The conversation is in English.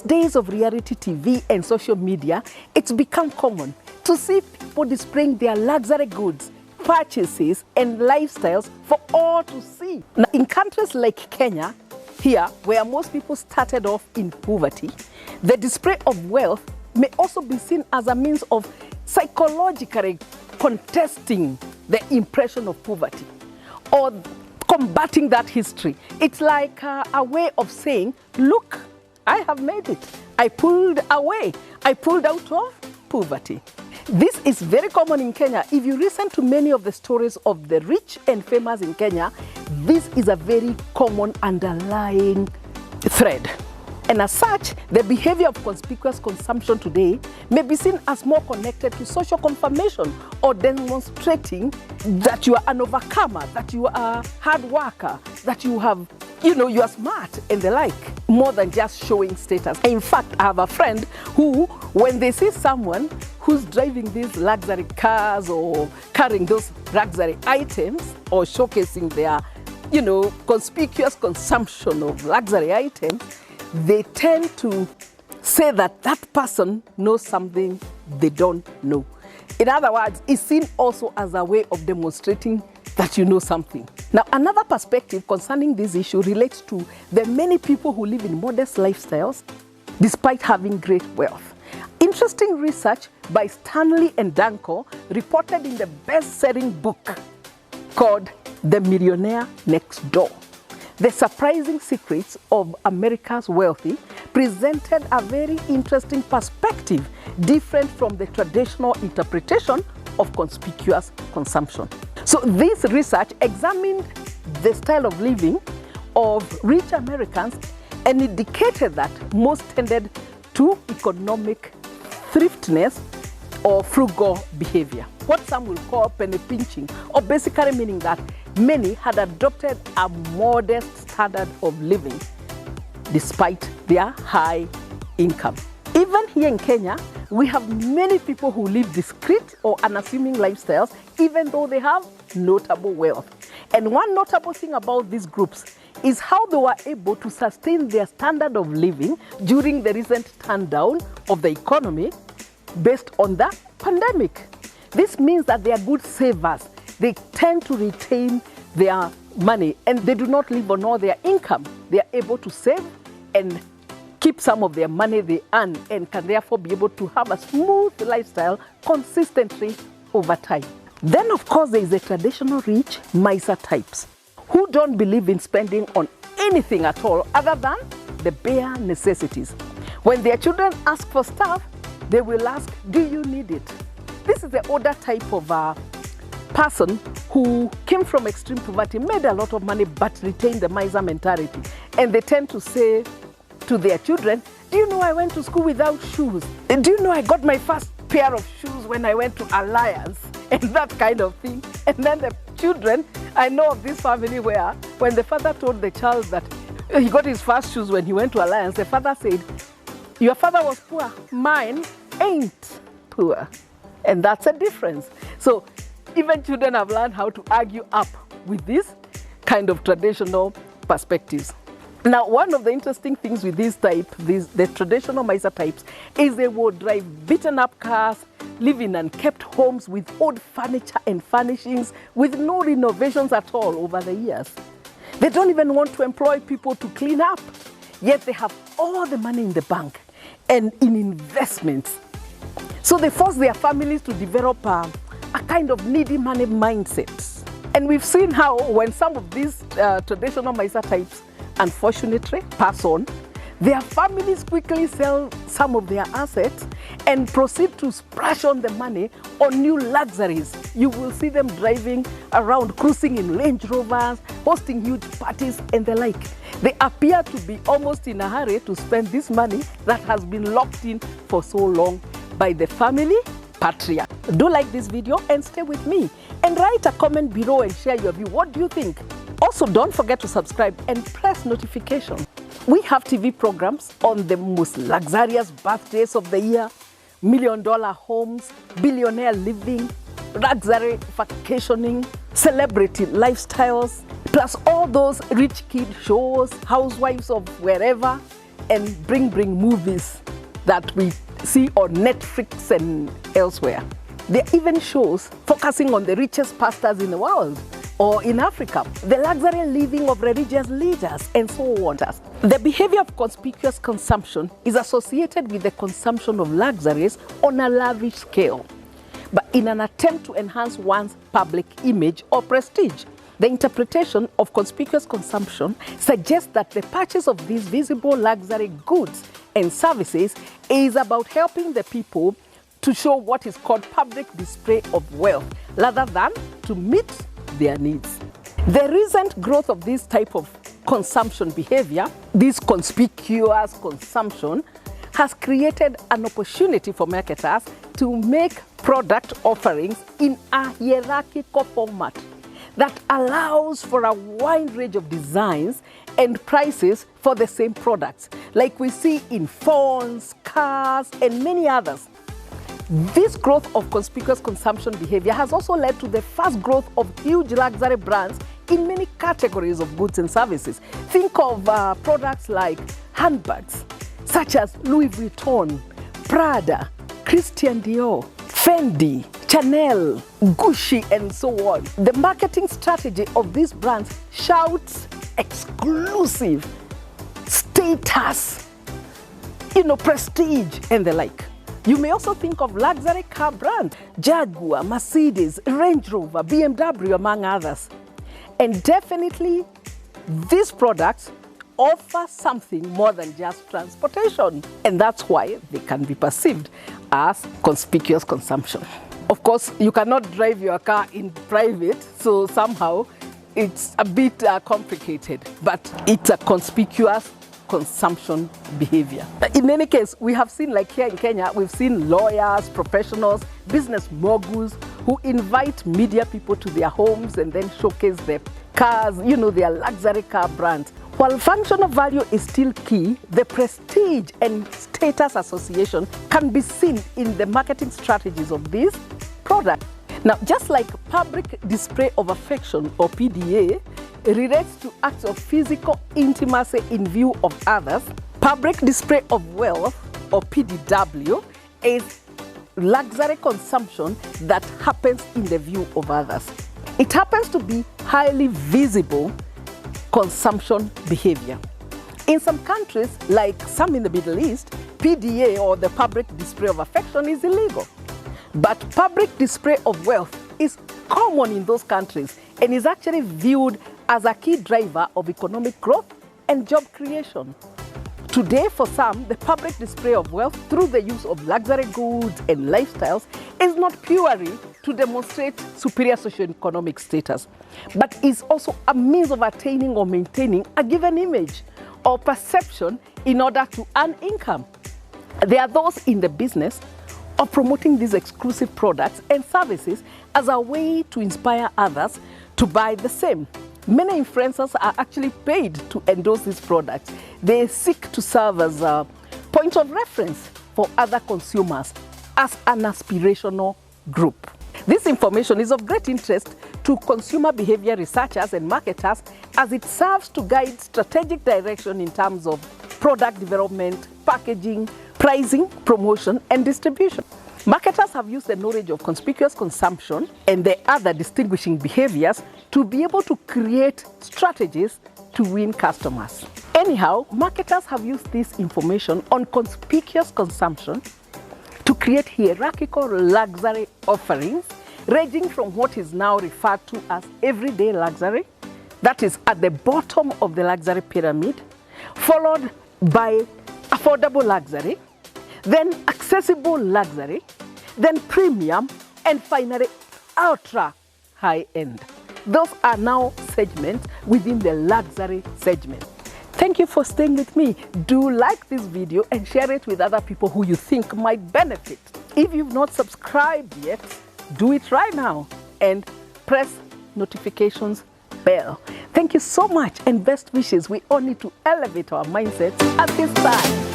these days of reality TV and social media, it's become common to see people displaying their luxury goods, purchases, and lifestyles for all to see. Now, in countries like Kenya, here, where most people started off in poverty, the display of wealth may also be seen as a means of psychologically contesting the impression of poverty or combating that history. It's like a way of saying, look, I have made it. I pulled away. I pulled out of poverty. This is very common in Kenya. If you listen to many of the stories of the rich and famous in Kenya, this is a very common underlying thread. And as such, the behavior of conspicuous consumption today may be seen as more connected to social confirmation or demonstrating that you are an overcomer, that you are a hard worker, that you have, you are smart and the like, more than just showing status. In fact, I have a friend who, when they see someone who's driving these luxury cars or carrying those luxury items or showcasing their, conspicuous consumption of luxury items, they tend to say that that person knows something they don't know. In other words, it's seen also as a way of demonstrating that you know something. Now, another perspective concerning this issue relates to the many people who live in modest lifestyles despite having great wealth. Interesting research by Stanley and Danko reported in the best-selling book called The Millionaire Next Door. The Surprising Secrets of America's Wealthy presented a very interesting perspective, different from the traditional interpretation of conspicuous consumption. So this research examined the style of living of rich Americans and indicated that most tended to economic thriftiness or frugal behavior, what some will call penny pinching, or basically meaning that many had adopted a modest standard of living despite their high income. Even here in Kenya, we have many people who live discreet or unassuming lifestyles, even though they have notable wealth. And one notable thing about these groups is how they were able to sustain their standard of living during the recent turndown of the economy based on the pandemic. This means that they are good savers. They tend to retain their money and they do not live on all their income. They are able to save and keep some of their money they earn and can therefore be able to have a smooth lifestyle consistently over time. Then, of course, there is the traditional rich miser types who don't believe in spending on anything at all other than the bare necessities. When their children ask for stuff, they will ask, do you need it? This is the older type of person who came from extreme poverty, made a lot of money, but retained the miser mentality. And they tend to say to their children, do you know I went to school without shoes? And do you know I got my first pair of shoes when I went to Alliance? And that kind of thing. And then the children, I know of this family where when the father told the child that he got his first shoes when he went to Alliance, the father said, your father was poor, mine ain't poor. And that's a difference. So even children have learned how to argue up with this kind of traditional perspectives. Now, one of the interesting things with the traditional miser types, is they will drive beaten up cars, live in unkept homes with old furniture and furnishings, with no renovations at all over the years. They don't even want to employ people to clean up, yet they have all the money in the bank and in investments. So they force their families to develop a kind of needy money mindset. And we've seen how when some of these traditional miser types unfortunately pass on, their families quickly sell some of their assets and proceed to splash on the money on new luxuries. You will see them driving around, cruising in Range Rovers, hosting huge parties and the like. They appear to be almost in a hurry to spend this money that has been locked in for so long by the family patriarch. Do like this video and stay with me and write a comment below and share your view. What do you think? Also, don't forget to subscribe and press notification. We have TV programs on the most luxurious birthdays of the year, million-dollar homes, billionaire living, luxury vacationing, celebrity lifestyles, plus all those rich kid shows, housewives of wherever, and bring movies that we see on Netflix and elsewhere. There are even shows focusing on the richest pastors in the world or in Africa, the luxury living of religious leaders, and so on. The behavior of conspicuous consumption is associated with the consumption of luxuries on a lavish scale, but in an attempt to enhance one's public image or prestige. The interpretation of conspicuous consumption suggests that the purchase of these visible luxury goods and services is about helping the people to show what is called public display of wealth, rather than to meet their needs. The recent growth of this type of consumption behavior, this conspicuous consumption, has created an opportunity for marketers to make product offerings in a hierarchical format that allows for a wide range of designs and prices for the same products, like we see in phones, cars, and many others. This growth of conspicuous consumption behavior has also led to the fast growth of huge luxury brands in many categories of goods and services. Think of products like handbags, such as Louis Vuitton, Prada, Christian Dior, Fendi, Chanel, Gucci, and so on. The marketing strategy of these brands shouts exclusive, status, prestige, and the like. You may also think of luxury car brands, Jaguar, Mercedes, Range Rover, BMW, among others. And definitely, these products offer something more than just transportation. And that's why they can be perceived as conspicuous consumption. Of course, you cannot drive your car in private, so somehow it's a bit complicated, but it's a conspicuous consumption behavior. In any case, we have seen, like here in Kenya, we've seen lawyers, professionals, business moguls who invite media people to their homes and then showcase their cars, their luxury car brands. While functional value is still key, the prestige and status association can be seen in the marketing strategies of these products. Now, just like public display of affection, or PDA, relates to acts of physical intimacy in view of others, public display of wealth, or PDW, is luxury consumption that happens in the view of others. It happens to be highly visible consumption behavior. In some countries, like some in the Middle East, PDA, or the public display of affection, is illegal. But public display of wealth is common in those countries and is actually viewed as a key driver of economic growth and job creation. Today, for some, the public display of wealth through the use of luxury goods and lifestyles is not purely to demonstrate superior socioeconomic status, but is also a means of attaining or maintaining a given image or perception in order to earn income. There are those in the business of promoting these exclusive products and services as a way to inspire others to buy the same. Many influencers are actually paid to endorse these products. They seek to serve as a point of reference for other consumers as an aspirational group. This information is of great interest to consumer behavior researchers and marketers, as it serves to guide strategic direction in terms of product development, packaging, pricing, promotion, and distribution. Marketers have used the knowledge of conspicuous consumption and the other distinguishing behaviors to be able to create strategies to win customers. Anyhow, marketers have used this information on conspicuous consumption to create hierarchical luxury offerings, ranging from what is now referred to as everyday luxury, that is at the bottom of the luxury pyramid, followed by affordable luxury, then accessible luxury, then premium, and finally ultra high-end. Those are now segments within the luxury segment. Thank you for staying with me. Do like this video and share it with other people who you think might benefit. If you've not subscribed yet, do it right now and press notifications bell. Thank you so much and best wishes. We all need to elevate our mindsets at this time.